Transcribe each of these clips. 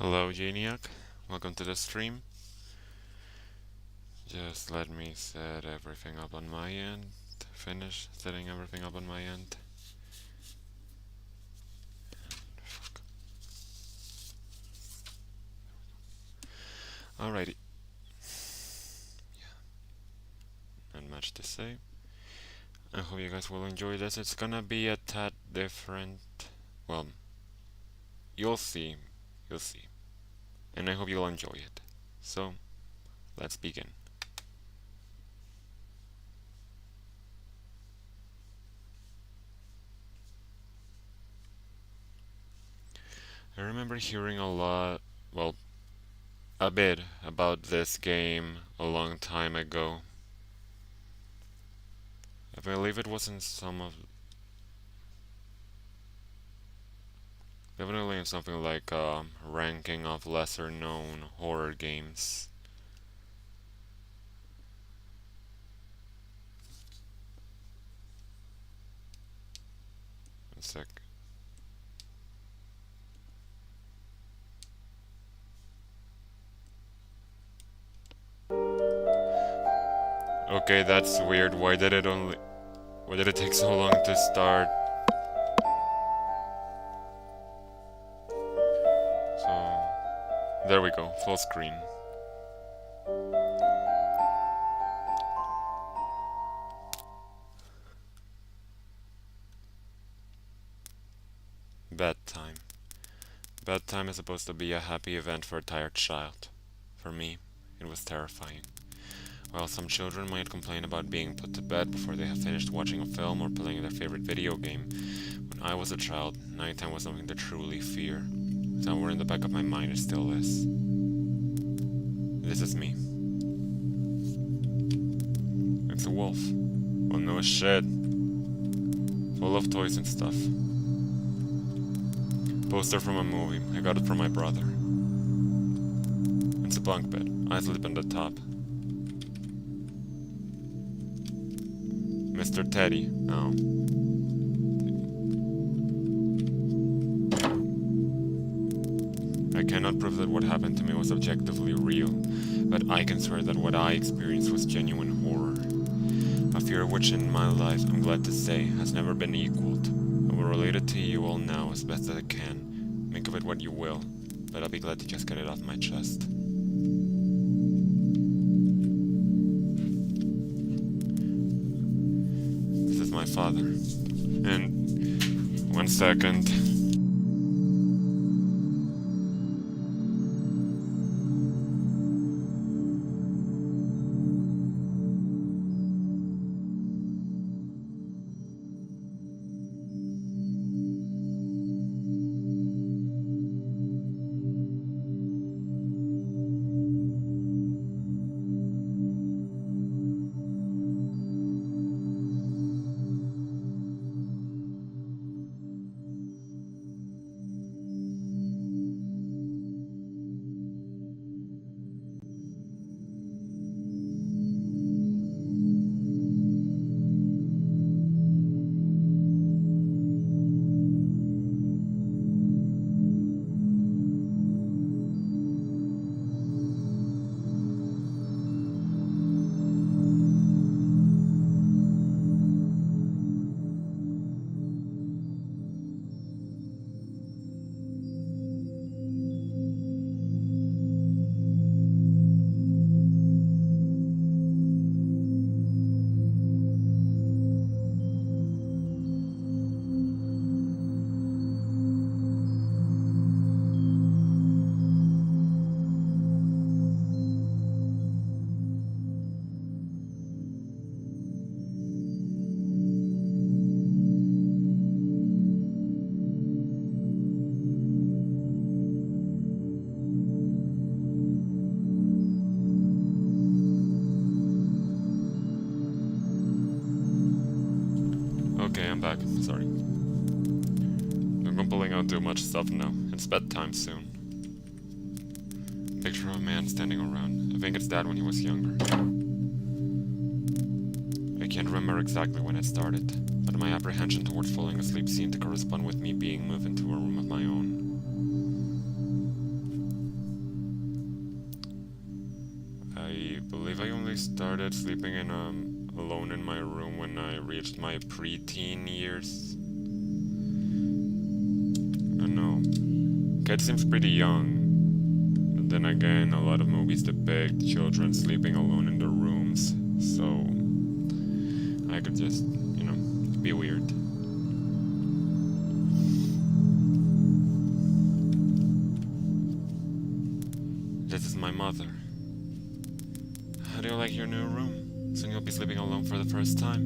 Hello, Janiac. Welcome to the stream. Just let me set everything up on my end. Finish setting everything up on my end. Fuck. Alrighty. Not much to say. I hope you guys will enjoy this. It's gonna be a tad different. Well, you'll see. You'll see. And I hope you'll enjoy it. So, let's begin. I remember hearing a lot, well, a bit about this game a long time ago. I believe it was in some of, definitely in something like ranking of lesser known horror games. One sec. Okay, that's weird. Why did it take so long to start? So, there we go, full screen. Bedtime. Bedtime is supposed to be a happy event for a tired child. For me, it was terrifying. While some children might complain about being put to bed before they have finished watching a film or playing their favorite video game, when I was a child, nighttime was something to truly fear. Somewhere in the back of my mind it still is. This is me. It's a wolf. Well, no shit. Full of toys and stuff. Poster from a movie. I got it from my brother. It's a bunk bed. I sleep on the top. Mr. Teddy. Oh. I cannot prove that what happened to me was objectively real, but I can swear that what I experienced was genuine horror. A fear which in my life, I'm glad to say, has never been equaled. I will relate it to you all now as best as I can. Make of it what you will, but I'll be glad to just get it off my chest. This is my father. And 1 second. Okay, I'm back. Sorry. I'm pulling out too much stuff now. It's bedtime soon. Picture of a man standing around. I think it's Dad when he was younger. I can't remember exactly when it started, but my apprehension towards falling asleep seemed to correspond with me being moved into a room of my own. I believe I only started sleeping in alone in my room when I reached my preteen years. I don't know. Kid seems pretty young. But then again, a lot of movies depict children sleeping alone in their rooms, so I could just, be weird. This is my mother. How do you like your new room? Soon you'll be sleeping alone for the first time.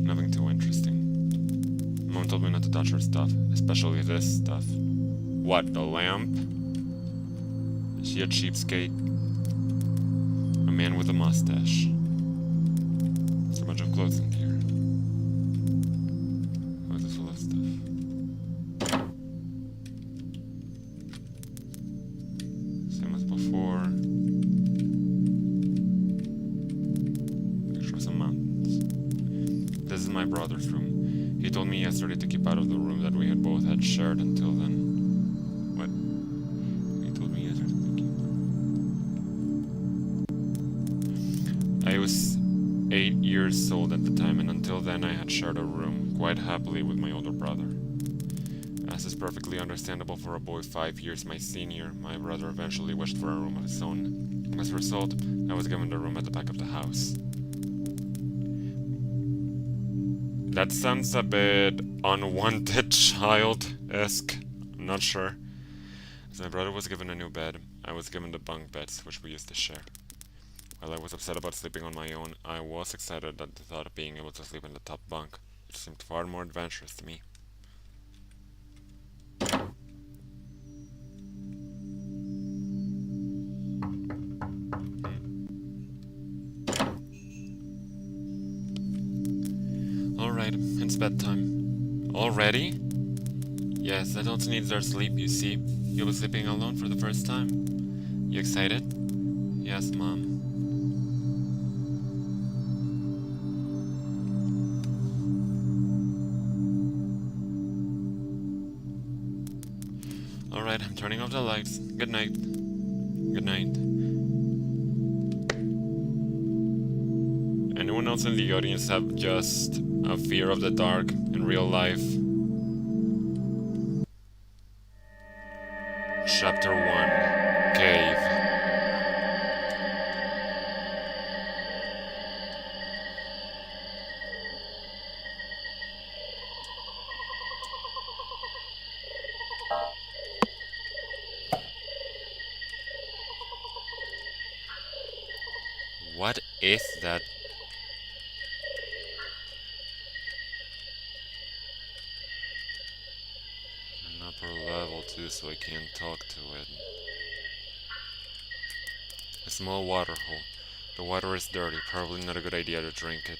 Nothing too interesting. Mom told me not to touch her stuff, especially this stuff. What, the lamp? Is she a cheapskate? A man with a mustache. There's a bunch of clothes in here. Oh, this is full of stuff. Same as before. Picture of some mountains. This is my brother's room. He told me yesterday to keep out of the room that we had both had shared until then. What? He told me yesterday to keep. I was 8 years old at the time, and until then I had shared a room, quite happily, with my older brother. As is perfectly understandable for a boy 5 years my senior, my brother eventually wished for a room of his own. As a result, I was given the room at the back of the house. That sounds a bit unwanted child-esque. I'm not sure. As my brother was given a new bed, I was given the bunk beds, which we used to share. While I was upset about sleeping on my own, I was excited at the thought of being able to sleep in the top bunk. It seemed far more adventurous to me. Alright, it's bedtime. Already? Yes, adults need their sleep, you see. You'll be sleeping alone for the first time. You excited? Yes, Mom. Alright, I'm turning off the lights. Good night. Good night. Anyone else in the audience have just a fear of the dark in real life? Chapter 1. Cave. What is that? An upper level too, so I can't talk to it. A small water hole. The water is dirty, probably not a good idea to drink it.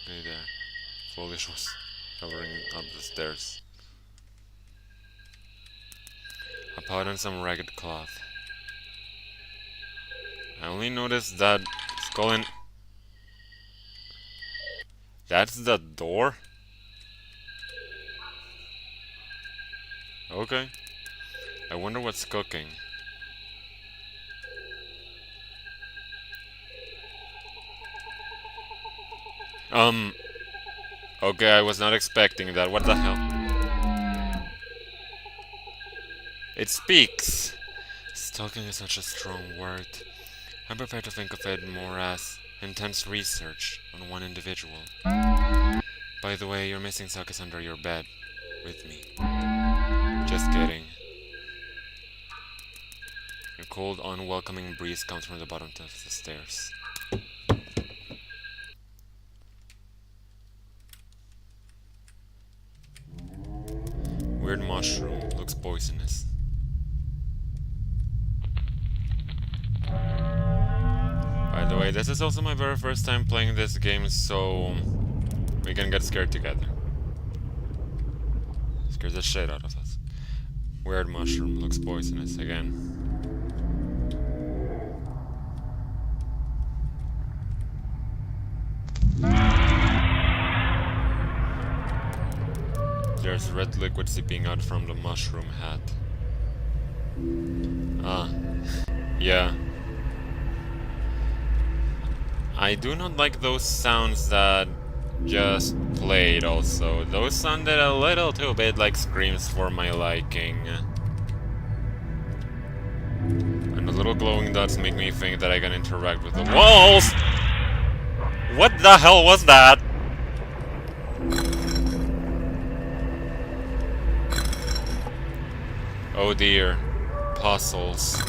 Okay, there. Foliage was covering up the stairs. A pot and some ragged cloth. I only noticed that skull and... That's the door? Okay. I wonder what's cooking. Okay, I was not expecting that. What the hell? It speaks! Stalking is such a strong word. I prefer to think of it more as intense research on one individual. By the way, your missing sock is under your bed. With me. Just kidding. A cold, unwelcoming breeze comes from the bottom of the stairs. Weird mushroom. Looks poisonous. By the way, this is also my very first time playing this game, so we can get scared together. Scares the shit out of us. Weird mushroom. Looks poisonous again. There's red liquid seeping out from the mushroom hat. Ah, yeah. I do not like those sounds that just played also. Those sounded a little too bit like screams for my liking. And the little glowing dots make me think that I can interact with the walls! What the hell was that? Oh dear. Puzzles.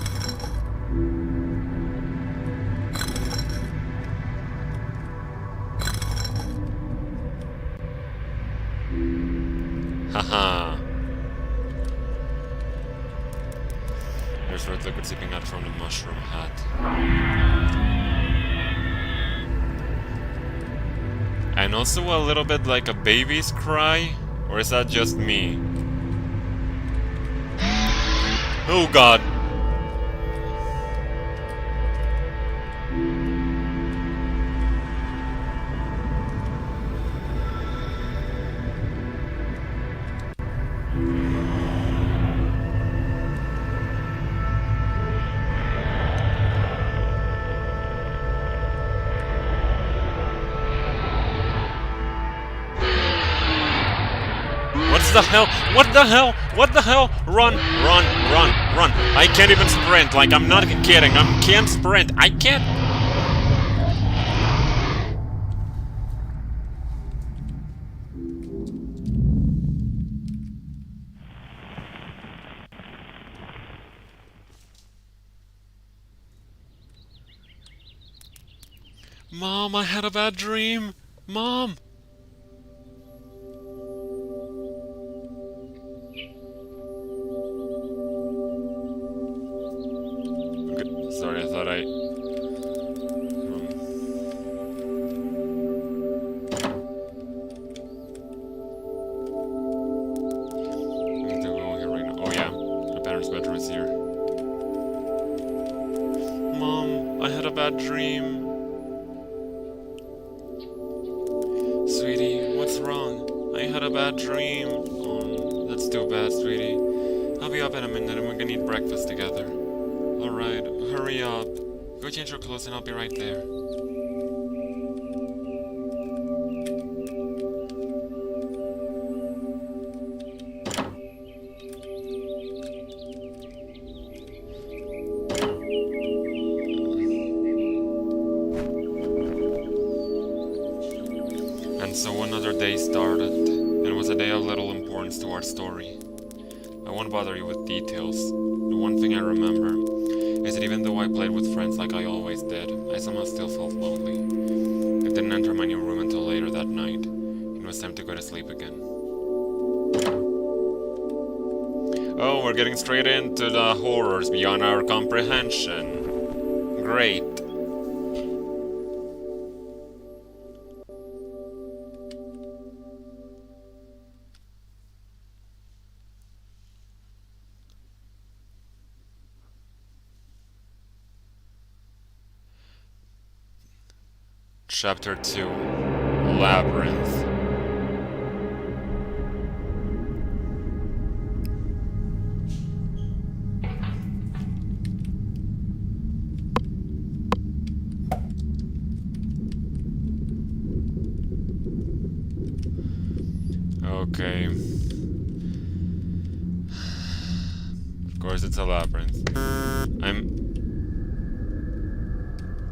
Haha. There's red liquid seeping out from the mushroom hat. And also a little bit like a baby's cry? Or is that just me? Oh god! What the hell? What the hell? What the hell? Run, run, run, run. I can't even sprint. Like, I'm not kidding. I can't sprint. I can't. Mom, I had a bad dream. Mom. Sorry, I thought I... need to go here right now. Oh yeah, my parents' bedroom is here. Mom, I had a bad dream. Sweetie, what's wrong? I had a bad dream. Oh, that's too bad, sweetie. I'll be up in a minute and we're gonna eat breakfast together. Alright, hurry up. Go change your clothes and I'll be right there. And so another day started, and it was a day of little importance to our story. I won't bother you with details. The one thing I remember is that even though I played with friends like I always did, I somehow still felt lonely. I didn't enter my new room until later that night. It was time to go to sleep again. Oh, we're getting straight into the horrors beyond our comprehension. Great. Chapter 2, Labyrinth. Okay. Of course it's a labyrinth.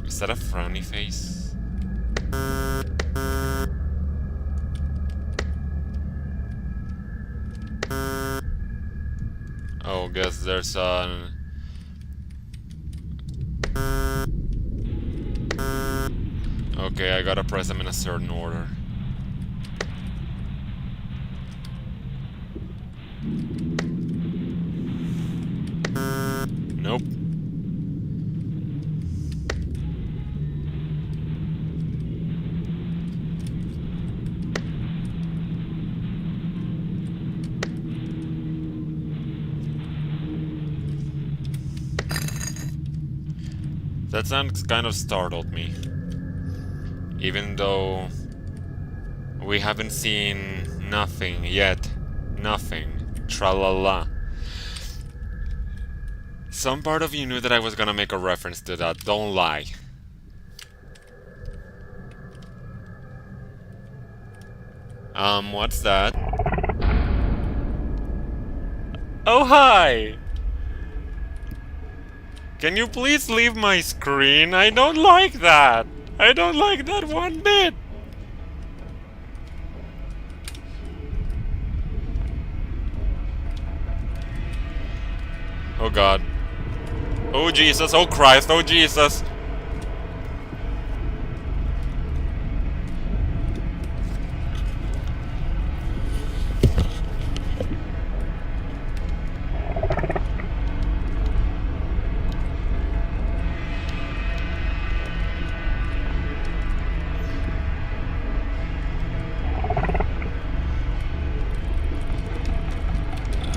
Is that a frowny face? Oh, guess there's an... Okay, I gotta press them in a certain order. Nope. That sound kind of startled me. Even though we haven't seen nothing yet Nothing. Tra-la-la. Some part of you knew that I was gonna make a reference to that, don't lie. What's that? Oh, hi! Can you please leave my screen? I don't like that! I don't like that one bit! Oh god. Oh Jesus, oh Christ, oh Jesus!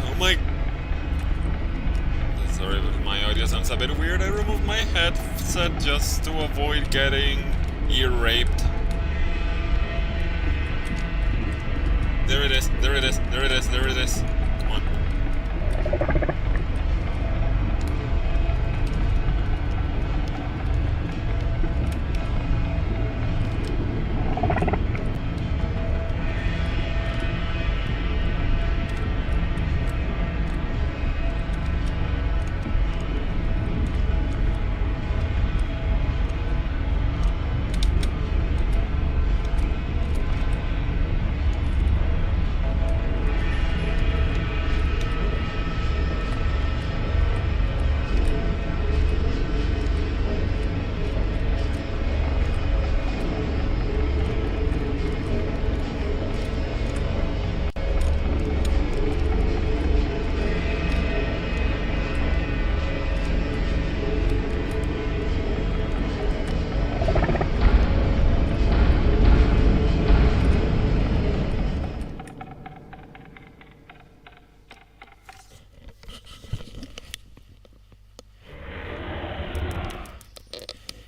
Oh my... Sorry, but my audio sounds a bit weird. I removed my headset just to avoid getting ear raped. There it is, there it is, there it is, there it is. Come on.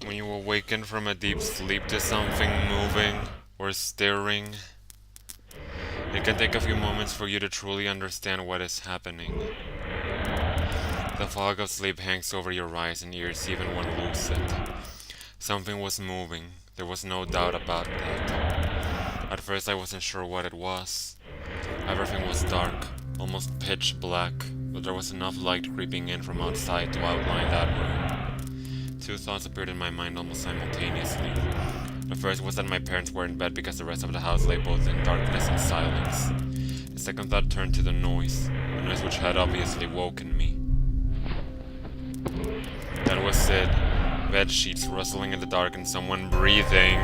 When you awaken from a deep sleep to something moving or stirring, it can take a few moments for you to truly understand what is happening. The fog of sleep hangs over your eyes and ears even when lucid. Something was moving, there was no doubt about that. At first I wasn't sure what it was. Everything was dark, almost pitch black, but there was enough light creeping in from outside to outline that room. Two thoughts appeared in my mind almost simultaneously. The first was that my parents were in bed because the rest of the house lay both in darkness and silence. The second thought turned to the noise which had obviously woken me. That was it. Bed sheets rustling in the dark and someone breathing.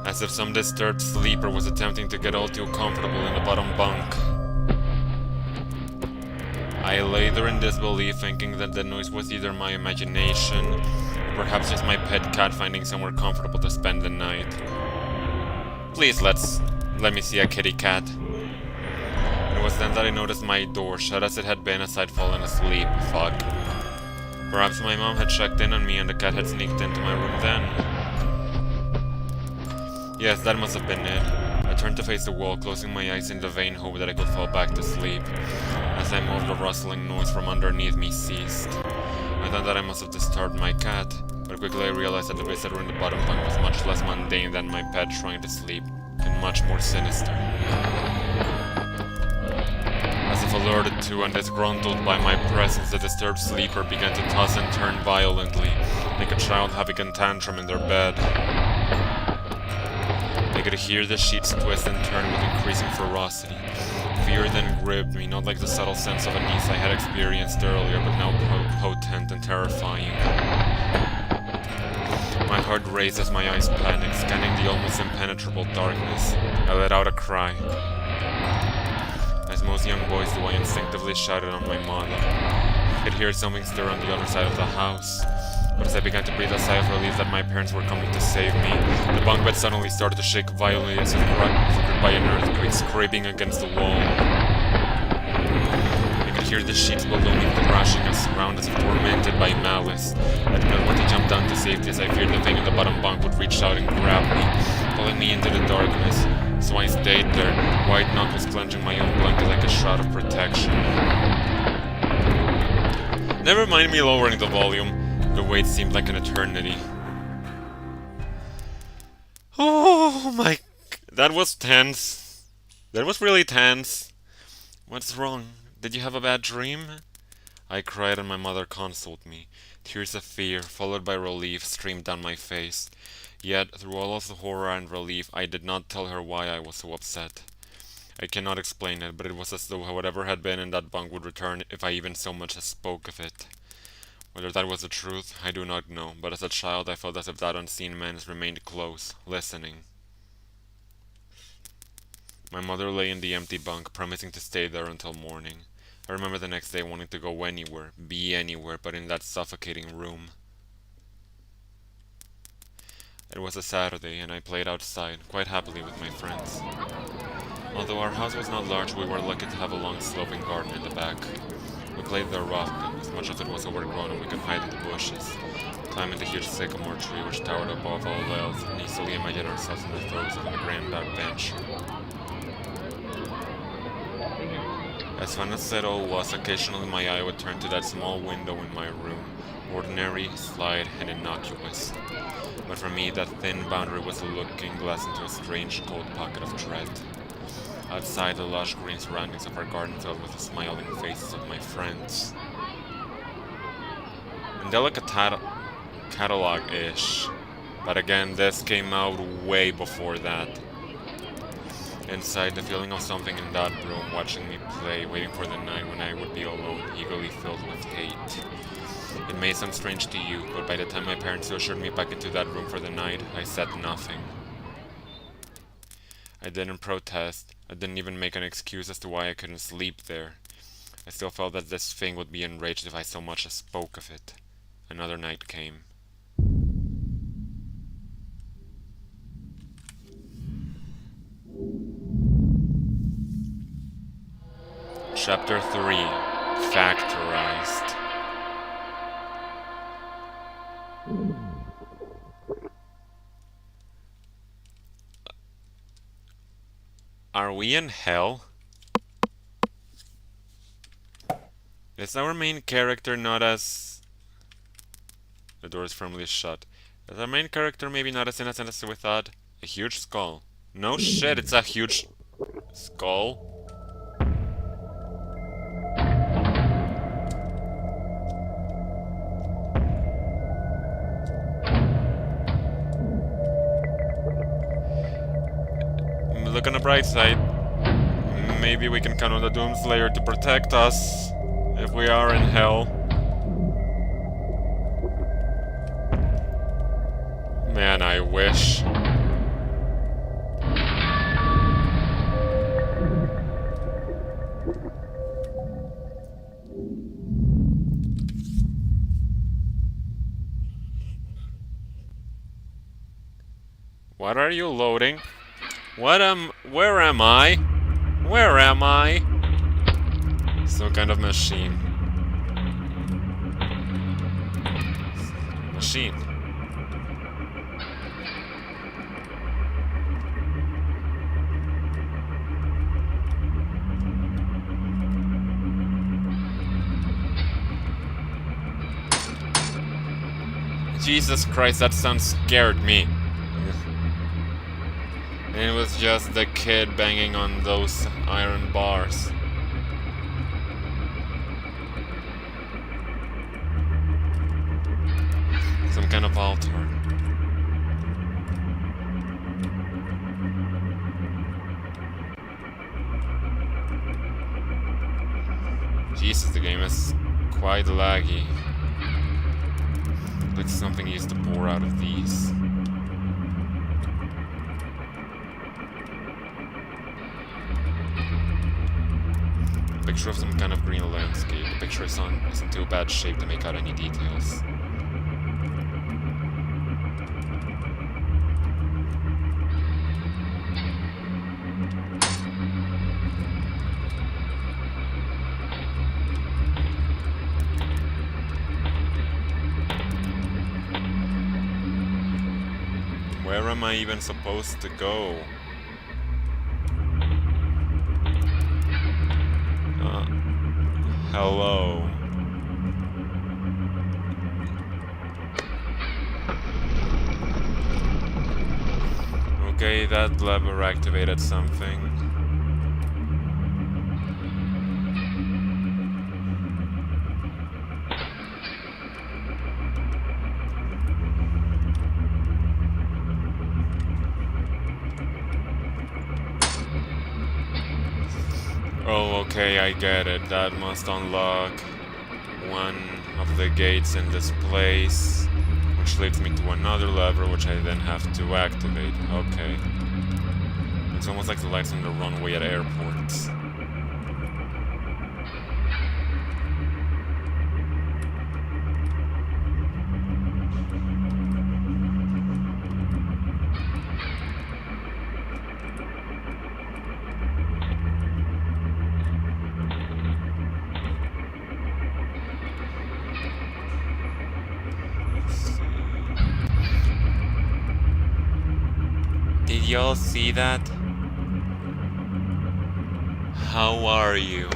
As if some disturbed sleeper was attempting to get all too comfortable in the bottom bunk. I lay there in disbelief, thinking that the noise was either my imagination, or perhaps just my pet cat finding somewhere comfortable to spend the night. Please let me see a kitty cat. It was then that I noticed my door, shut as it had been as I'd fallen asleep. Fuck. Perhaps my mom had checked in on me and the cat had sneaked into my room then. Yes, that must have been it. I turned to face the wall, closing my eyes in the vain hope that I could fall back to sleep. As I moved, the rustling noise from underneath me ceased. I thought that I must have disturbed my cat, but quickly I realized that the visitor in the bottom bunk was much less mundane than my pet trying to sleep, and much more sinister. As if alerted to and disgruntled by my presence, the disturbed sleeper began to toss and turn violently, like a child having a tantrum in their bed. I could hear the sheets twist and turn with increasing ferocity. Fear then gripped me, not like the subtle sense of unease I had experienced earlier, but now potent and terrifying. My heart raced as my eyes panicked, scanning the almost impenetrable darkness. I let out a cry. As most young boys do, I instinctively shouted on my mother. I could hear something stir on the other side of the house. But as I began to breathe a sigh of relief that my parents were coming to save me, the bunk bed suddenly started to shake violently as if triggered by an earthquake scraping against the wall. I could hear the sheets below me crashing around as if tormented by malice. I did not want to jump down to safety as I feared the thing in the bottom bunk would reach out and grab me. pulling me into the darkness, so I stayed there, white knuckles clenching my own blanket like a shroud of protection. Never mind me lowering the volume. The wait seemed like an eternity. Oh my... That was tense. That was really tense. What's wrong? Did you have a bad dream? I cried and my mother consoled me. Tears of fear, followed by relief, streamed down my face. Yet, through all of the horror and relief, I did not tell her why I was so upset. I cannot explain it, but it was as though whatever had been in that bunk would return if I even so much as spoke of it. Whether that was the truth, I do not know, but as a child I felt as if that unseen man remained close, listening. My mother lay in the empty bunk, promising to stay there until morning. I remember the next day wanting to go anywhere, be anywhere, but in that suffocating room. It was a Saturday, and I played outside, quite happily with my friends. Although our house was not large, we were lucky to have a long sloping garden in the back. We played there often, as much of it was overgrown and we could hide in the bushes, climbing the huge sycamore tree which towered above all else, and easily imagined ourselves in the throes of a grand adventure. As fun as it all was, occasionally my eye would turn to that small window in my room, ordinary, slight, and innocuous. But for me, that thin boundary was a looking glass into a strange, cold pocket of dread. Outside, the lush green surroundings of our garden filled with the smiling faces of my friends. Angelica catalog-ish, but again, this came out way before that. Inside, the feeling of something in that room watching me play, waiting for the night when I would be alone, eagerly filled with hate. It may sound strange to you, but by the time my parents ushered me back into that room for the night, I said nothing. I didn't protest. I didn't even make an excuse as to why I couldn't sleep there. I still felt that this thing would be enraged if I so much as spoke of it. Another night came. Chapter 3. Factorized. Are we in hell? Is our main character not as... The door is firmly shut. Is our main character maybe not as innocent as we thought? A huge skull. No shit, it's a huge... skull? Look on the bright side. Maybe we can count on the Doomslayer to protect us if we are in hell. Man, I wish. What are you loading? Where am I? Where am I? Some kind of machine. Machine. Jesus Christ, that sound scared me. It was just the kid banging on those iron bars. Some kind of altar. Jesus, the game is quite laggy. Like something used to pour out of these. Picture of some kind of green landscape. The picture isn't too bad shape to make out any details. Where am I even supposed to go? Hello. Okay, that lever activated something. Oh, okay, I get it. That must unlock one of the gates in this place, which leads me to another lever, which I then have to activate. Okay. It's almost like the lights on the runway at airports. Did y'all see that? How are you?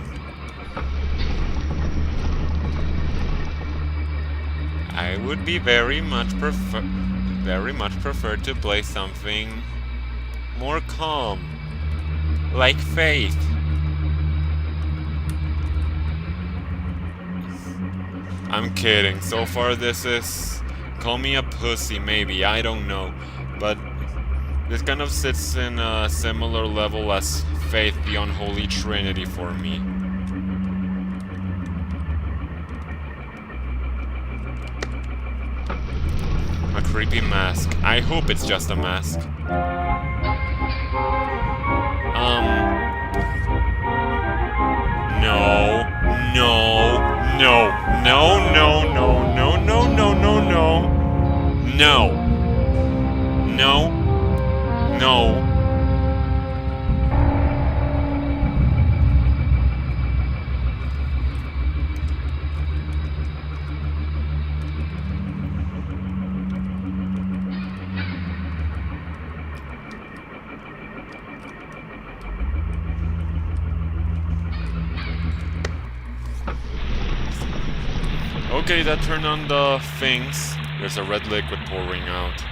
I would be very much prefer to play something more calm, like Faith. I'm kidding. So far this is, call me a pussy maybe, I don't know, but this kind of sits in a similar level as Faith, the Unholy Trinity for me. A creepy mask. I hope it's just a mask. No, no, no, no, no, no, no, no, no, no, no. No. No. No. Okay, that turned on the things. There's a red liquid pouring out.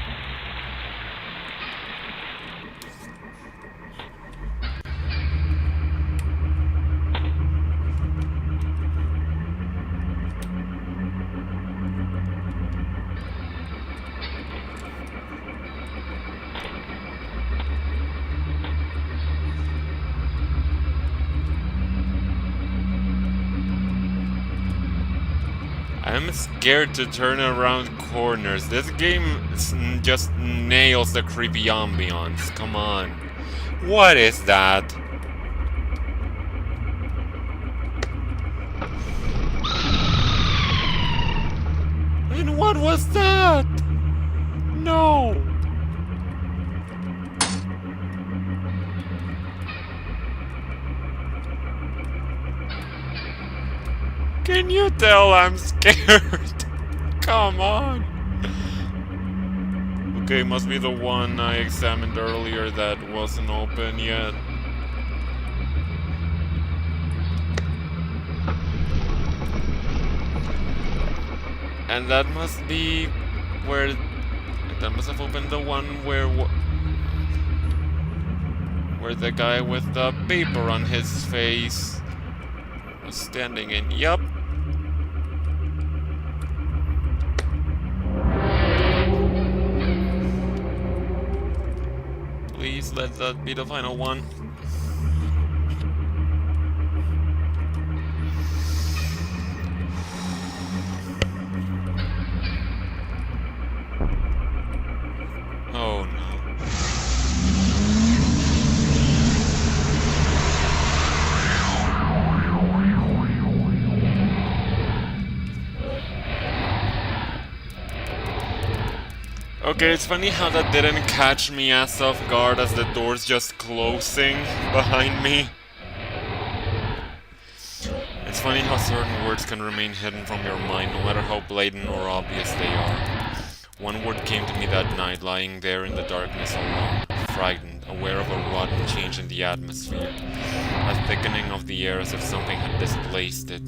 I'm scared to turn around corners. This game just nails the creepy ambiance. Come on. What is that? And what was that? No. Can you tell I'm scared? Come on. Okay, must be the one I examined earlier that wasn't open yet. And that must be where... That must have opened the one where the guy with the paper on his face was standing in. Yup. Please let that be the final one. Oh no. Okay, it's funny how that didn't catch me ass off guard as the door's just closing behind me. It's funny how certain words can remain hidden from your mind no matter how blatant or obvious they are. One word came to me that night, lying there in the darkness alone, frightened, aware of a rotten change in the atmosphere, a thickening of the air as if something had displaced it.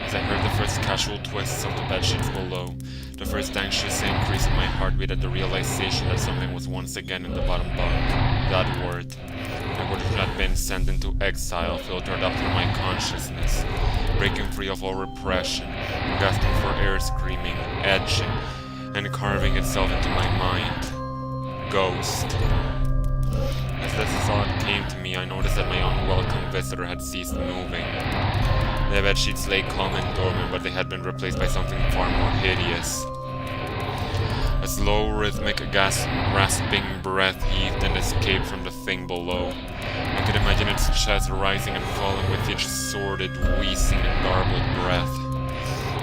As I heard the first casual twists of the bedsheets below, the first anxious increase in my heartbeat at the realization that something was once again in the bottom bunk, that word had been sent into exile, filtered up through my consciousness, breaking free of all repression, gasping for air, screaming, edging, and carving itself into my mind. Ghost. As this thought came to me, I noticed that my unwelcome visitor had ceased moving. The bedsheets lay calm and dormant, but they had been replaced by something far more hideous. A slow, rhythmic, rasping breath heaved and escaped from the thing below. I could imagine its chest rising and falling with each sordid, wheezing, and garbled breath.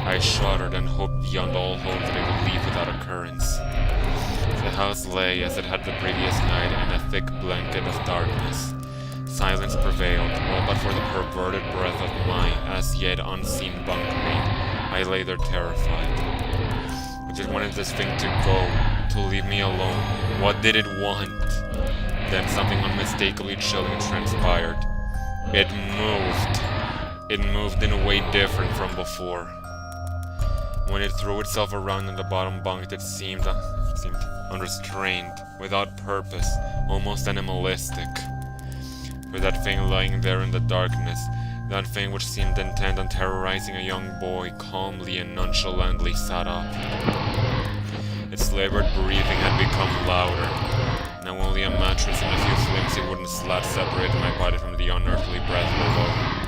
I shuddered and hoped beyond all hope that it would leave without occurrence. The house lay as it had the previous night in a thick blanket of darkness. Silence prevailed, all but for the perverted breath of my as yet unseen bunkmate. I lay there terrified. I just wanted this thing to go, to leave me alone. What did it want? Then something unmistakably chilling transpired. It moved. It moved in a way different from before. When it threw itself around in the bottom bunk, it seemed unrestrained, without purpose, almost animalistic. For that thing lying there in the darkness, that thing which seemed intent on terrorizing a young boy, calmly and nonchalantly sat up. Its labored breathing had become louder. Now only a mattress and a few flimsy wooden slats separated my body from the unearthly breath below.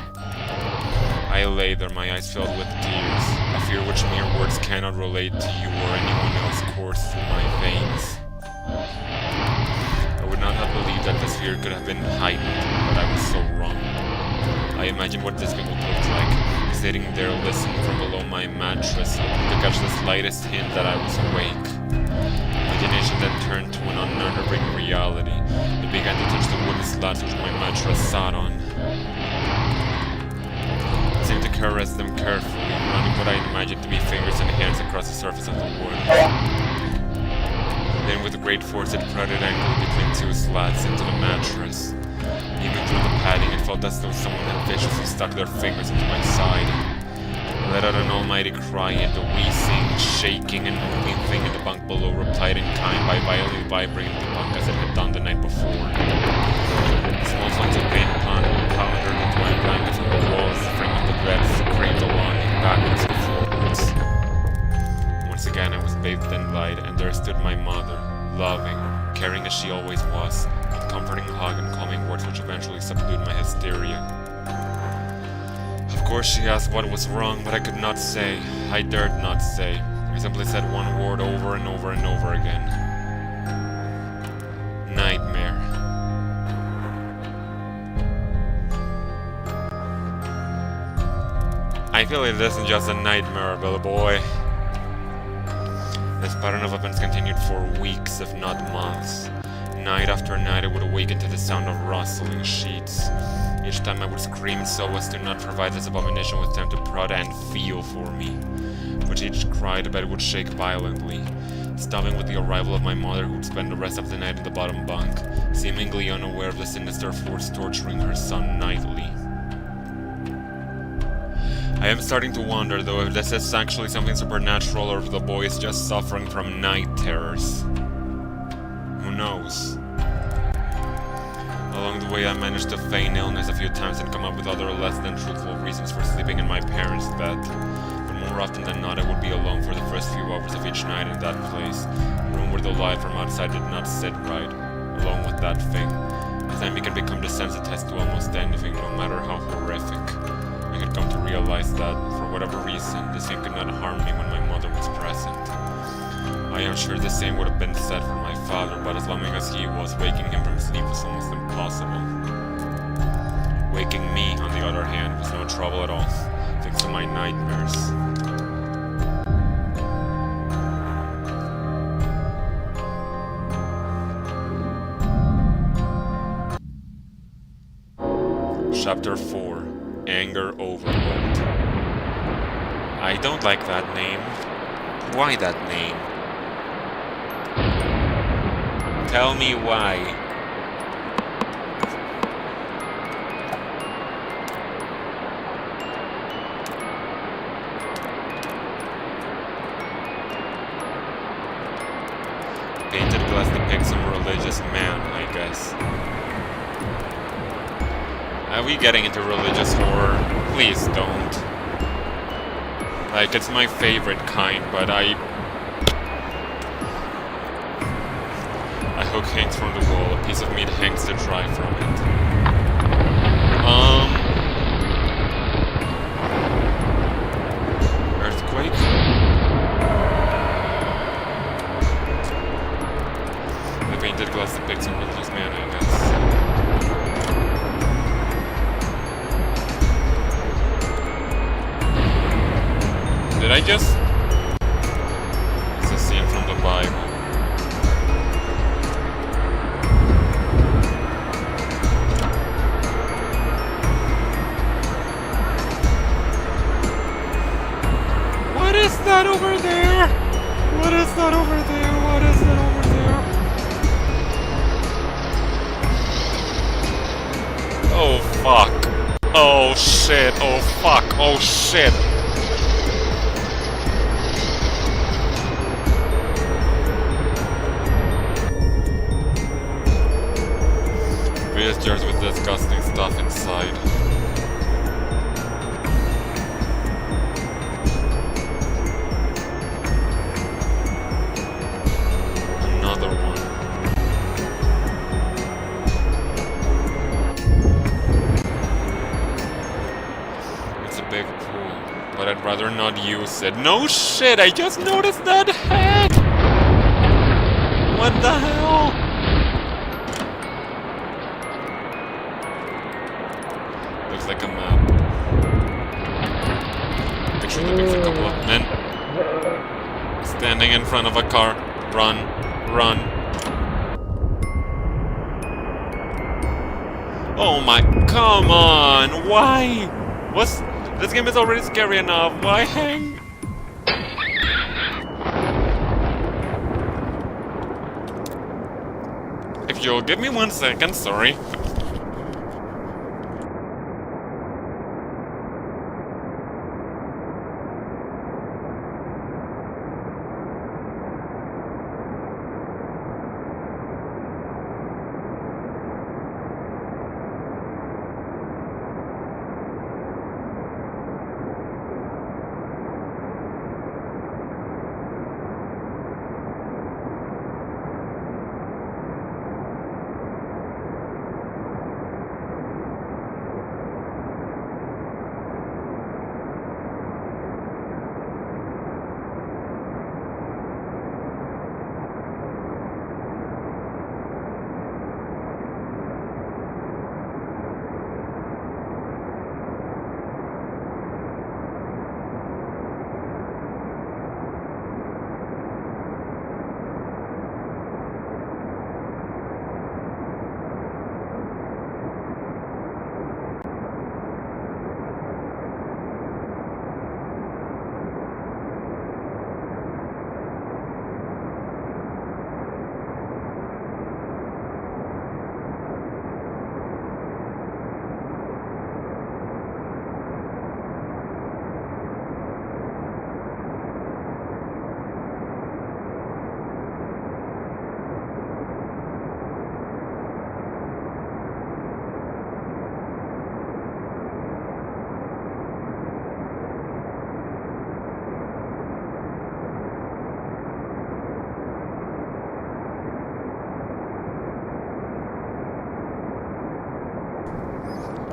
I lay there, my eyes filled with tears, a fear which mere words cannot relate to you or anyone else coursed through my veins. I would not have believed that this fear could have been heightened, but I was so wrong. I imagined what this thing would look like, sitting there listening from below my mattress, hoping to catch the slightest hint that I was awake. Imagination then turned to an unnerving reality. It began to touch the wooden slats which my mattress sat on. It seemed to caress them carefully, running what I imagined to be fingers and hands across the surface of the wood. Then with great force it prodded angrily between two slats into the mattress. Even through the padding, it felt as though someone had viciously stuck their fingers into my side. I let out an almighty cry, and the wheezing, shaking, and moving thing in the bunk below replied in kind by violently vibrating the bunk as it had done the night before. Small songs of pain pounded into my blanket from the walls, the frame of the bed, screamed along, backwards and forwards. Once again I was bathed in light, and there stood my mother, loving, caring as she always was, with comforting hug and calming words which eventually subdued my hysteria. Of course she asked what was wrong, but I could not say. I dared not say. I simply said one word over and over and over again. Nightmare. I feel it isn't just a nightmare, Billy boy. This pattern of events continued for weeks, if not months. Night after night I would awaken to the sound of rustling sheets. Each time I would scream so as to not provide this abomination with time to prod and feel for me. With each cry the bed would shake violently, stopping with the arrival of my mother, who would spend the rest of the night in the bottom bunk, seemingly unaware of the sinister force torturing her son nightly. I am starting to wonder, though, if this is actually something supernatural or if the boy is just suffering from night terrors. Who knows? Along the way I managed to feign illness a few times and come up with other less than truthful reasons for sleeping in my parents' bed. But more often than not I would be alone for the first few hours of each night in that place, a room where the light from outside did not sit right, alone with that thing. As time can become desensitized to almost anything, no matter how horrific. I had come to realize that, for whatever reason, this thing could not harm me when my mother was present. I am sure the same would have been said for my father, but as loving as he was, waking him from sleep was almost impossible. Waking me, on the other hand, was no trouble at all, thanks to my nightmares. Chapter 4. Anger Overload. I don't like that name. Why that name? Tell me why. Painted glass depicts some religious man, I guess. Are we getting into religious horror? Please don't. Like, it's my favorite kind, but I hook hangs from the wall. A piece of meat hangs to dry from it. Earthquake? The painted glass depicts some religious man, I guess. Did I just... It's a scene from the Bible. What is that over there? What is that over there? What is that over there? Oh fuck. Oh shit. Oh fuck. Oh shit. Various jars with disgusting stuff inside. Another one. It's a big pool, but I'd rather not use it. No shit, I just noticed that head! What the hell? Looks like a map. Picture depicts a couple of men standing in front of a car. Run. Run. Oh my... Come on! Why? What's... This game is already scary enough. Why hang? If you'll give me 1 second, sorry.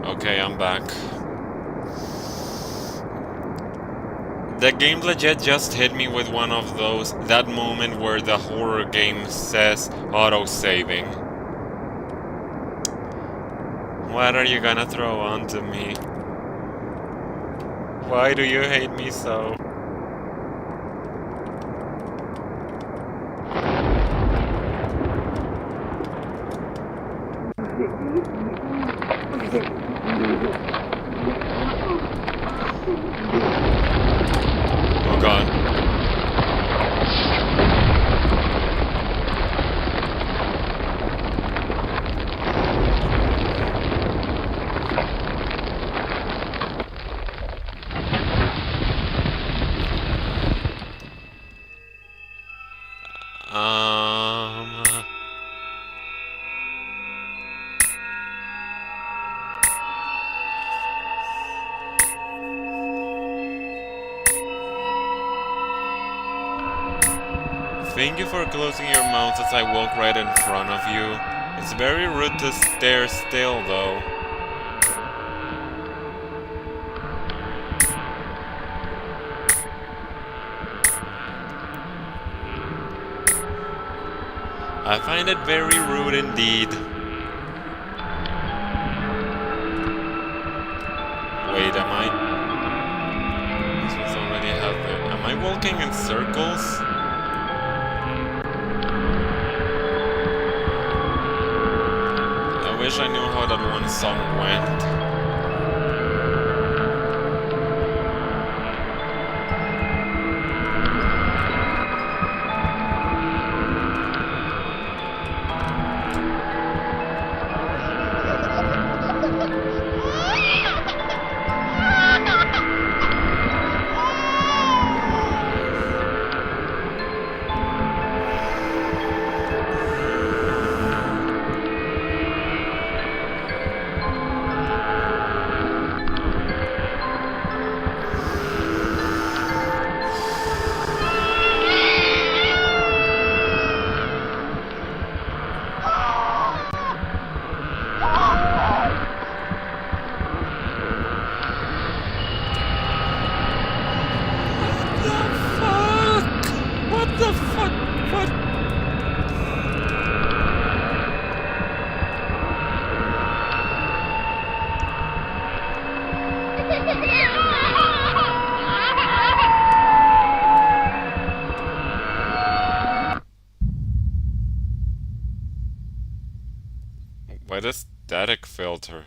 Okay, I'm back. The game legit just hit me with one of those, that moment where the horror game says auto-saving. What are you gonna throw onto me? Why do you hate me so? Oh god. Thank you for closing your mouth as I walk right in front of you. It's very rude to stare still, though. I find it very rude indeed. Wait, am I? This was already happened. Am I walking in circles? I wish I knew how that one song went. What the fuck? What? Why the static filter?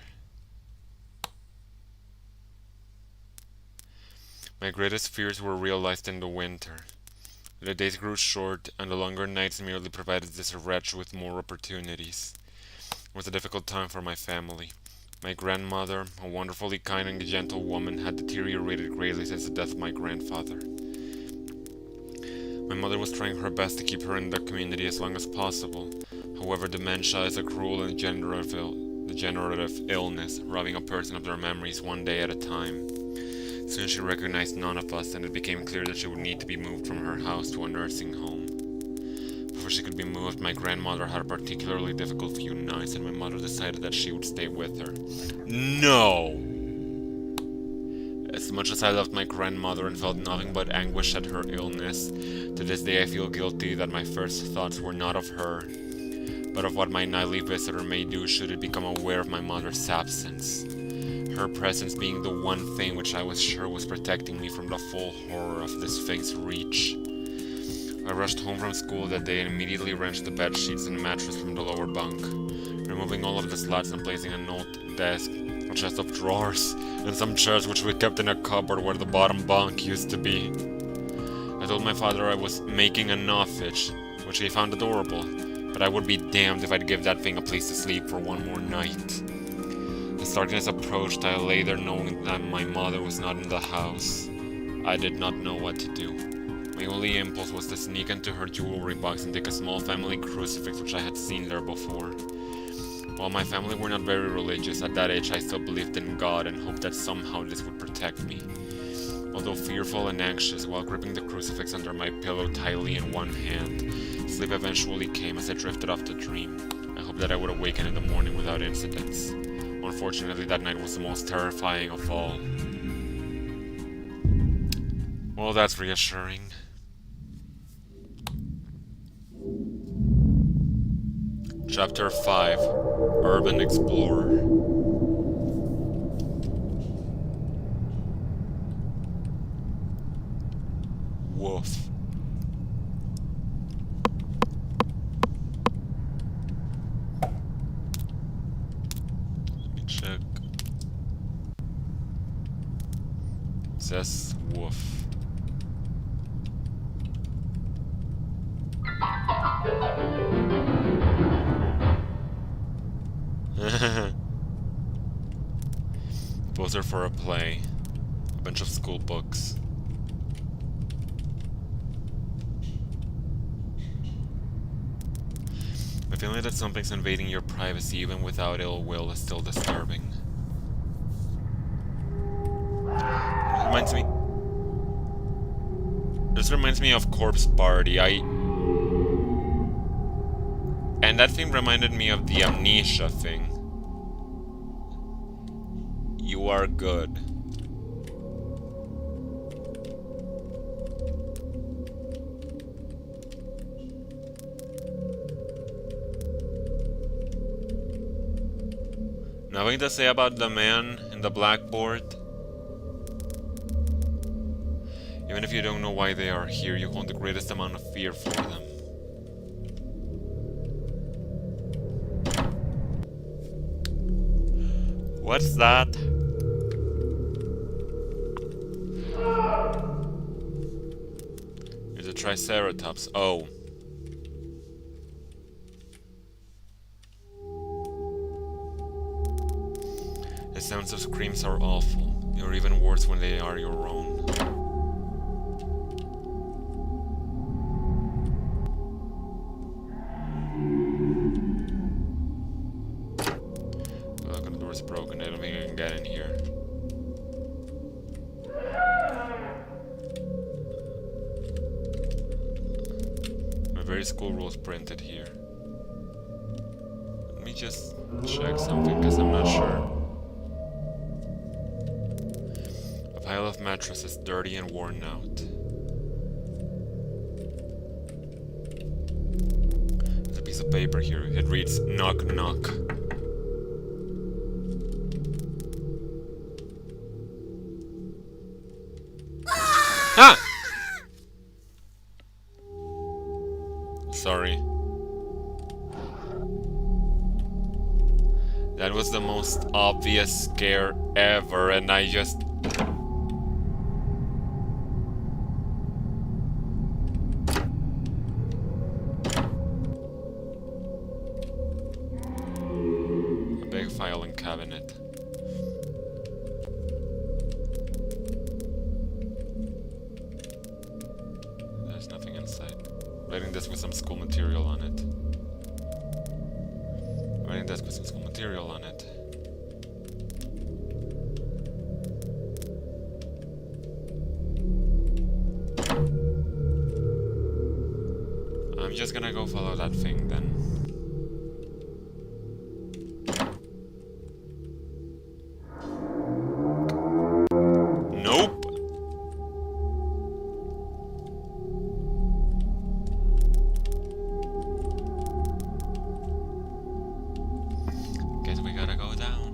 My greatest fears were realized in the winter. The days grew short, and the longer nights merely provided this wretch with more opportunities. It was a difficult time for my family. My grandmother, a wonderfully kind and gentle woman, had deteriorated greatly since the death of my grandfather. My mother was trying her best to keep her in the community as long as possible. However, dementia is a cruel and degenerative illness, robbing a person of their memories one day at a time. Soon she recognized none of us, and it became clear that she would need to be moved from her house to a nursing home. Before she could be moved, my grandmother had a particularly difficult few nights, and my mother decided that she would stay with her. No! As much as I loved my grandmother and felt nothing but anguish at her illness, to this day I feel guilty that my first thoughts were not of her, but of what my nightly visitor may do should it become aware of my mother's absence. Her presence being the one thing which I was sure was protecting me from the full horror of this thing's reach. I rushed home from school that day and immediately wrenched the bed sheets and mattress from the lower bunk, removing all of the slats and placing an old desk, a chest of drawers, and some chairs which we kept in a cupboard where the bottom bunk used to be. I told my father I was making a noffish, which he found adorable, but I would be damned if I'd give that thing a place to sleep for one more night. As darkness approached, I lay there knowing that my mother was not in the house. I did not know what to do. My only impulse was to sneak into her jewelry box and take a small family crucifix which I had seen there before. While my family were not very religious, at that age I still believed in God and hoped that somehow this would protect me. Although fearful and anxious, while gripping the crucifix under my pillow tightly in one hand, sleep eventually came as I drifted off to dream. I hoped that I would awaken in the morning without incidents. Unfortunately, that night was the most terrifying of all. Well, that's reassuring. Chapter 5: Urban Explorer. Woof. Let me check. It says woof. Poster for a play. A bunch of school books. The feeling that something's invading your privacy even without ill will is still disturbing. This reminds me of Corpse Party. And that thing reminded me of the amnesia thing. You are good. Nothing to say about the man in the blackboard? Even if you don't know why they are here, you hold the greatest amount of fear for them. What's that? There's a triceratops. Oh. The sounds of screams are awful. They are even worse when they are your own. Look, the door's broken. I don't think I can get in here. Various school rules printed here. Let me just check something because I'm not sure. A pile of mattresses, dirty and worn out. There's a piece of paper here. It reads, knock knock. Ah! Sorry. That was the most obvious scare ever, and I just... A big filing cabinet. There's nothing inside. Writing desk with some school material on it. Writing desk with some school material on it. I'm just gonna go follow that thing then. Nope. Guess we gotta go down.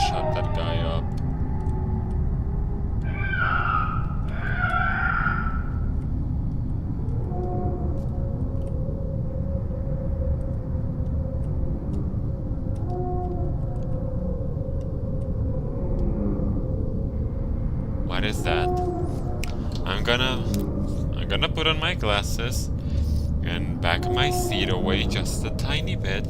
Shut that guy up. What is that? I'm gonna put on my glasses and back my seat away just a tiny bit.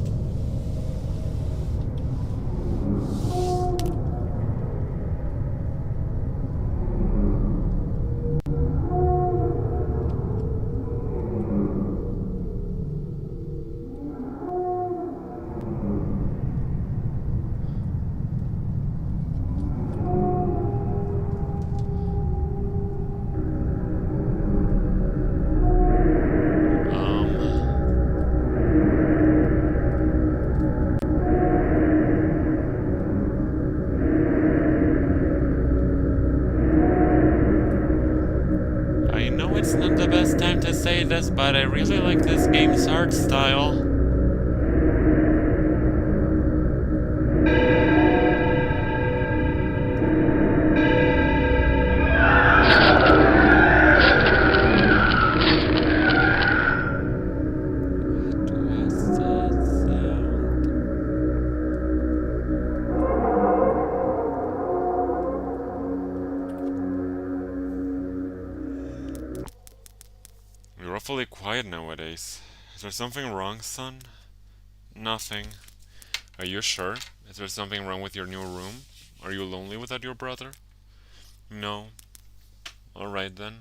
It's not the best time to say this, but I really like this game's art style. awfully quiet nowadays. Is there something wrong, son? Nothing. Are you sure? Is there something wrong with your new room? Are you lonely without your brother? No. Alright then.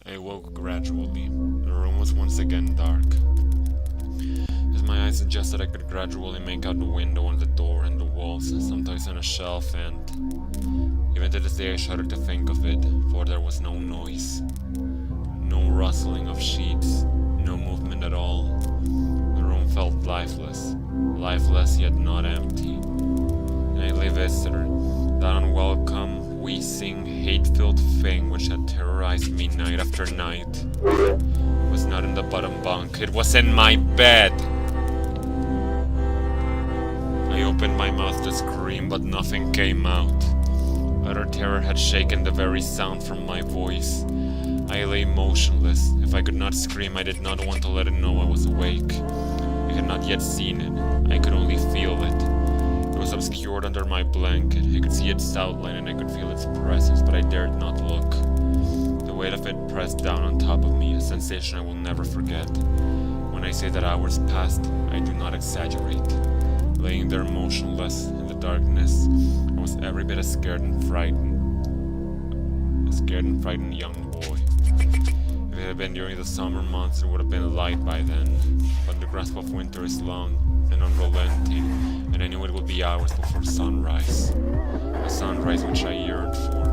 I woke gradually. The room was once again dark. As my eyes suggested, I could gradually make out the window and the door and the walls, sometimes on a shelf, and even to this day I shudder to think of it, for there was no noise. No rustling of sheets, no movement at all. The room felt lifeless, lifeless yet not empty. A nightly visitor, that unwelcome, wheezing, hate-filled thing which had terrorized me night after night, was not in the bottom bunk, it was in my bed! I opened my mouth to scream, but nothing came out. Utter terror had shaken the very sound from my voice. I lay motionless. If I could not scream, I did not want to let it know I was awake. I had not yet seen it. I could only feel it. It was obscured under my blanket. I could see its outline and I could feel its presence, but I dared not look. The weight of it pressed down on top of me, a sensation I will never forget. When I say that hours passed, I do not exaggerate. Laying there motionless in the darkness, I was every bit as scared and frightened. A scared and frightened young boy. If it had been during the summer months, it would have been light by then. But the grasp of winter is long and unrelenting, and I knew it would be hours before sunrise. A sunrise which I yearned for.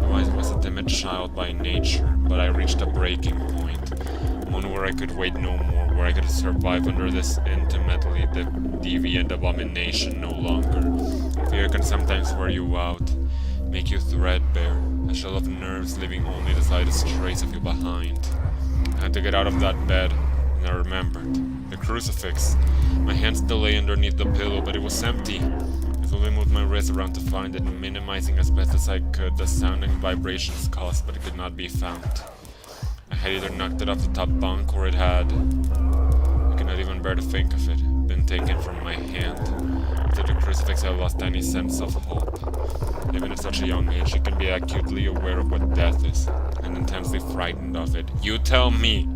Though I was a timid child by nature, but I reached a breaking point. One where I could wait no more, where I could survive under this intimately deviant abomination no longer. Fear can sometimes wear you out, make you threadbare, a shell of nerves leaving only the slightest trace of you behind. I had to get out of that bed, and I remembered. The crucifix. My hand still lay underneath the pillow, but it was empty. I slowly moved my wrist around to find it, minimizing as best as I could the sound and vibrations caused, but it could not be found. I had either knocked it off the top bunk, or it had, I could not even bear to think of it, been taken from my hand. After the crucifix I lost any sense of hope. Even at such a young age, you can be acutely aware of what death is, and intensely frightened of it. You tell me!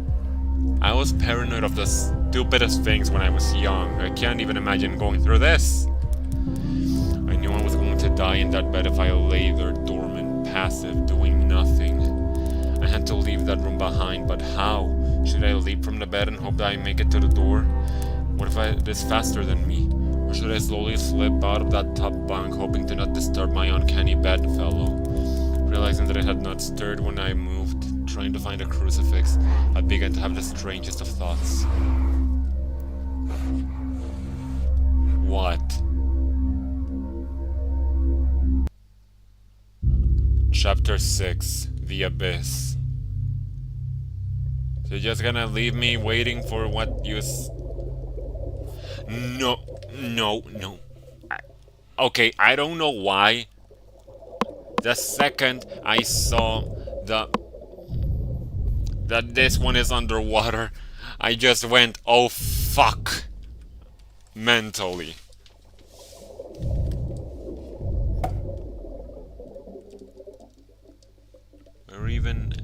I was paranoid of the stupidest things when I was young. I can't even imagine going through this! I knew I was going to die in that bed if I lay there dormant, passive, doing nothing. I had to leave that room behind, but how? Should I leap from the bed and hope that I make it to the door? What if it is faster than me? Or should I slowly slip out of that top bunk, hoping to not disturb my uncanny bedfellow? Realizing that it had not stirred when I moved, trying to find a crucifix, I began to have the strangest of thoughts. What? Chapter 6. The Abyss. So you're just gonna leave me waiting for what you No. Okay, I don't know why. The second I saw that this one is underwater, I just went, oh fuck, mentally. Or even...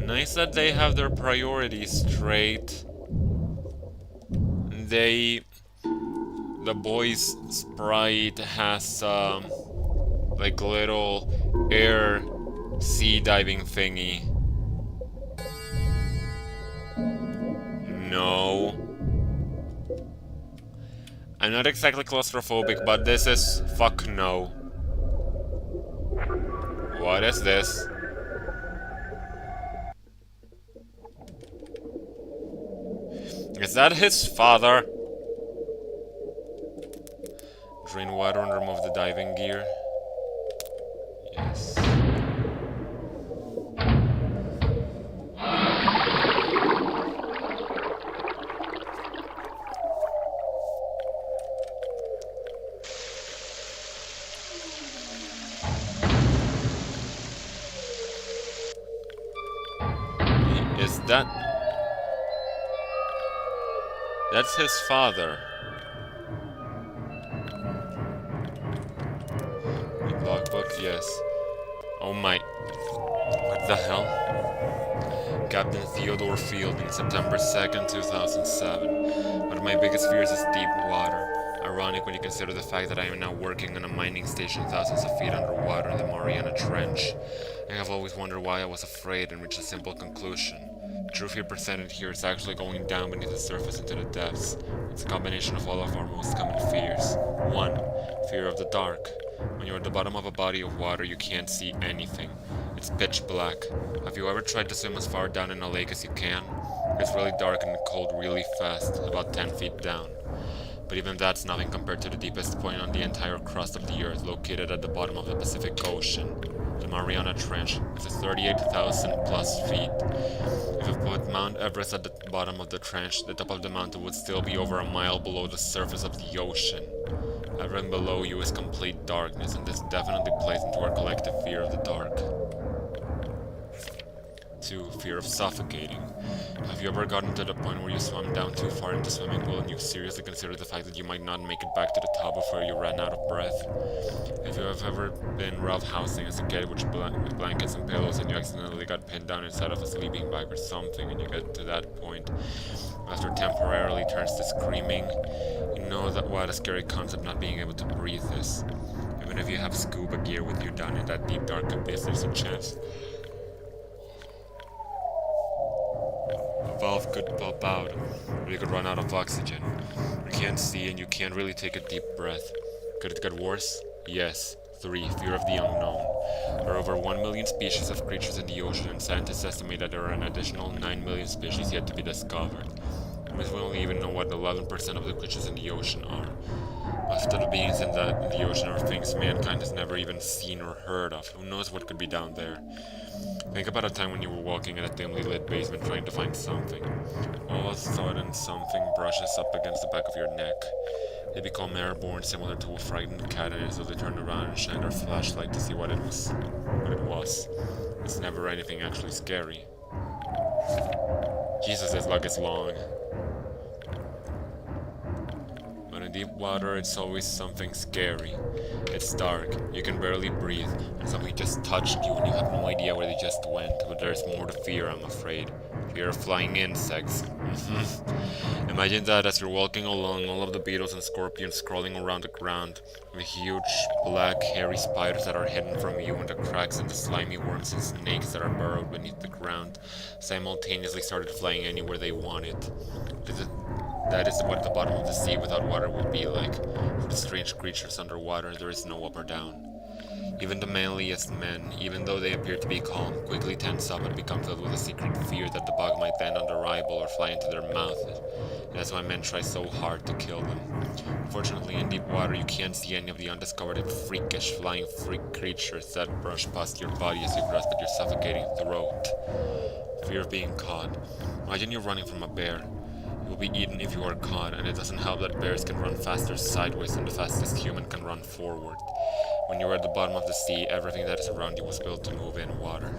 Nice that they have their priorities straight. The boy's sprite has like little air sea diving thingy. No. I'm not exactly claustrophobic, but this is fuck no. What is this? Is that his father? Drain water and remove the diving gear. Yes. that... That's his father. Logbook, yes. Oh my... What the hell? Captain Theodore Fielding, September 2nd, 2007. One of my biggest fears is deep water. Ironic when you consider the fact that I am now working on a mining station thousands of feet underwater in the Mariana Trench. I have always wondered why I was afraid and reached a simple conclusion. The true fear presented here is actually going down beneath the surface into the depths. It's a combination of all of our most common fears. 1. Fear of the dark. When you're at the bottom of a body of water, you can't see anything. It's pitch black. Have you ever tried to swim as far down in a lake as you can? It's really dark and cold really fast, about 10 feet down. But even that's nothing compared to the deepest point on the entire crust of the Earth, located at the bottom of the Pacific Ocean. The Mariana Trench, which is 38,000 plus feet. If you put Mount Everest at the bottom of the trench, the top of the mountain would still be over a mile below the surface of the ocean. Everything below you is complete darkness, and this definitely plays into our collective fear of the dark. 2. Fear of suffocating. Have you ever gotten to the point where you swam down too far into the swimming pool and you seriously considered the fact that you might not make it back to the top before you ran out of breath? If you have ever been roughhousing as a kid with blankets and pillows and you accidentally got pinned down inside of a sleeping bag or something and you get to that point, after temporarily turns to screaming, you know that what a scary concept not being able to breathe is. Even if you have scuba gear with you down in that deep dark abyss, there's a chance a valve could pop out, or you could run out of oxygen. You can't see and you can't really take a deep breath. Could it get worse? Yes. 3. Fear of the unknown. There are over 1 million species of creatures in the ocean, and scientists estimate that there are an additional 9 million species yet to be discovered. That means we only even know what 11% of the creatures in the ocean are. Most of the beings in the ocean are things mankind has never even seen or heard of. Who knows what could be down there? Think about a time when you were walking in a dimly lit basement trying to find something. All of a sudden, something brushes up against the back of your neck. They become airborne, similar to a frightened cat, and so they turn around and shine their flashlight to see what it was. It's never anything actually scary. Jesus, this log is long. But in deep water, it's always something scary. It's dark, you can barely breathe, and something just touched you and you have no idea where they just went. But there's more to fear, I'm afraid. Fear of flying insects. Imagine that as you're walking along, all of the beetles and scorpions crawling around the ground, with huge, black, hairy spiders that are hidden from you, and the cracks and the slimy worms and snakes that are burrowed beneath the ground, simultaneously started flying anywhere they wanted. That is what the bottom of the sea without water would be like. For the strange creatures underwater, there is no up or down. Even the manliest men, even though they appear to be calm, quickly tense up and become filled with a secret fear that the bug might land on their eyeball or fly into their mouth. And that's why men try so hard to kill them. Unfortunately, in deep water, you can't see any of the undiscovered freakish flying freak creatures that brush past your body as you grasp at your suffocating throat. Fear of being caught. Imagine you're running from a bear. You will be eaten if you are caught, and it doesn't help that bears can run faster sideways than the fastest human can run forward. When you are at the bottom of the sea, everything that is around you was built to move in water.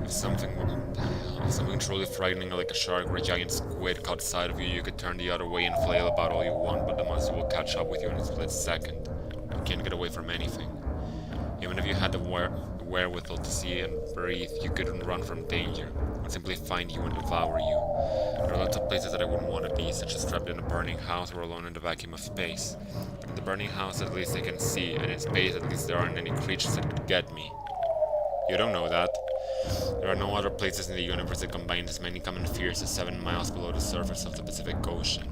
If something truly frightening like a shark or a giant squid caught sight of you, you could turn the other way and flail about all you want, but the monster will catch up with you in a split second. You can't get away from anything. Even if you had the wherewithal to see and breathe, you couldn't run from danger. It would simply find you and devour you. There are lots of places that I wouldn't want to be, such as trapped in a burning house or alone in the vacuum of space. But in the burning house, at least I can see, and in space, at least there aren't any creatures that could get me. You don't know that. There are no other places in the universe that combine as many common fears as 7 miles below the surface of the Pacific Ocean.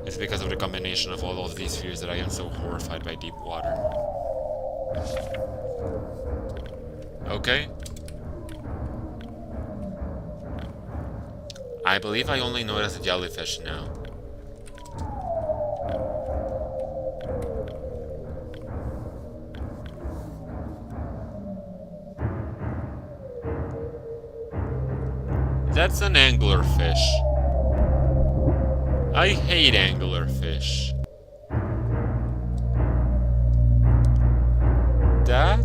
It's because of the combination of all of these fears that I am so horrified by deep water. Okay. I believe I only know it as a jellyfish now. That's an anglerfish. I hate anglerfish. That?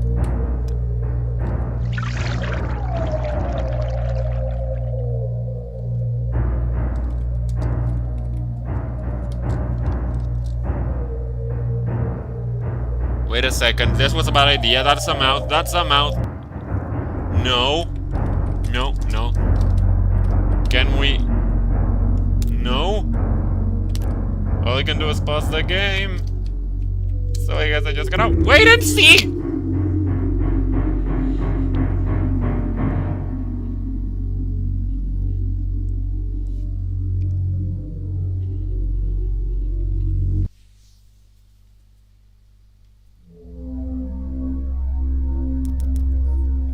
second. This was a bad idea. That's a mouth. That's a mouth. No. No, no. Can we... No? All I can do is pause the game. So I guess I just gotta wait and see!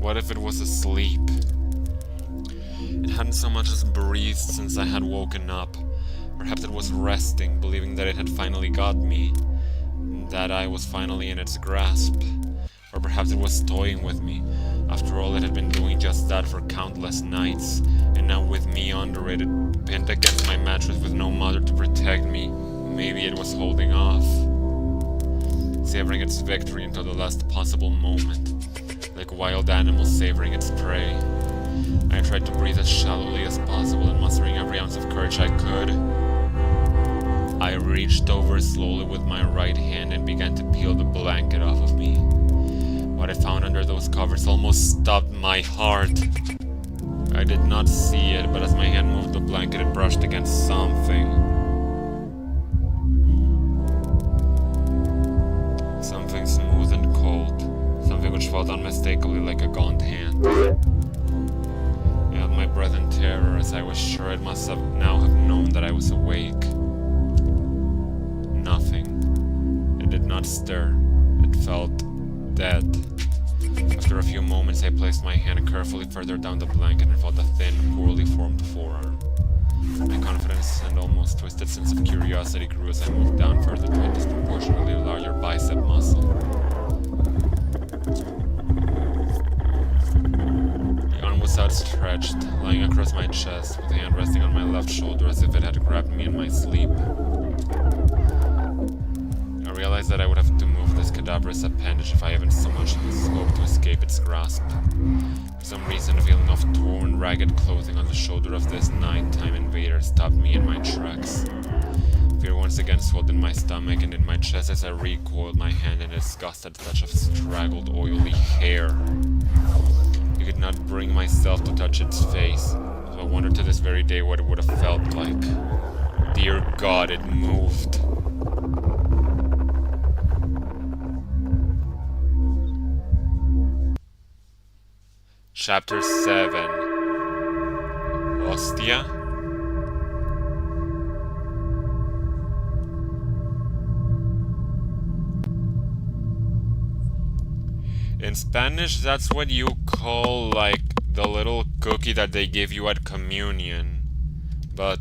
What if it was asleep? It hadn't so much as breathed since I had woken up. Perhaps it was resting, believing that it had finally got me, that I was finally in its grasp. Or perhaps it was toying with me. After all, it had been doing just that for countless nights, and now with me under it, pinned against my mattress with no mother to protect me, maybe it was holding off, savoring its victory until the last possible moment, like a wild animal savoring its prey. I tried to breathe as shallowly as possible, and mustering every ounce of courage I could, I reached over slowly with my right hand and began to peel the blanket off of me. What I found under those covers almost stopped my heart. I did not see it, but as my hand moved the blanket, it brushed against something. Something smooth and cold. Something which felt unmistakably like a gaunt hand. I held my breath in terror, as I was sure it must have now have known that I was awake. Nothing. It did not stir. It felt dead. After a few moments, I placed my hand carefully further down the blanket and felt a thin, poorly formed forearm. My confidence and almost twisted sense of curiosity grew as I moved down further to a disproportionately larger bicep muscle. The arm was outstretched, lying across my chest, with the hand resting on my left shoulder as if it had grabbed me in my sleep. I realized that I would have to move this cadaverous appendage if I even so much as hoped to escape its grasp. For some reason, a feeling of torn, ragged clothing on the shoulder of this nighttime invader stopped me in my tracks. Fear once again swelled in my stomach and in my chest as I recoiled my hand in disgust at the touch of straggled, oily hair. I could not bring myself to touch its face, so I wondered to this very day what it would have felt like. Dear God, it moved. Chapter 7. Hostia? In Spanish, that's what you call, like, the little cookie that they give you at communion. But...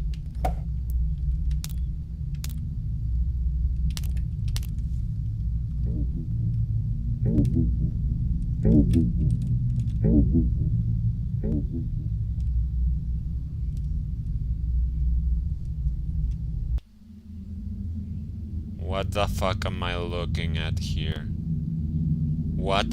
what the fuck am I looking at here? What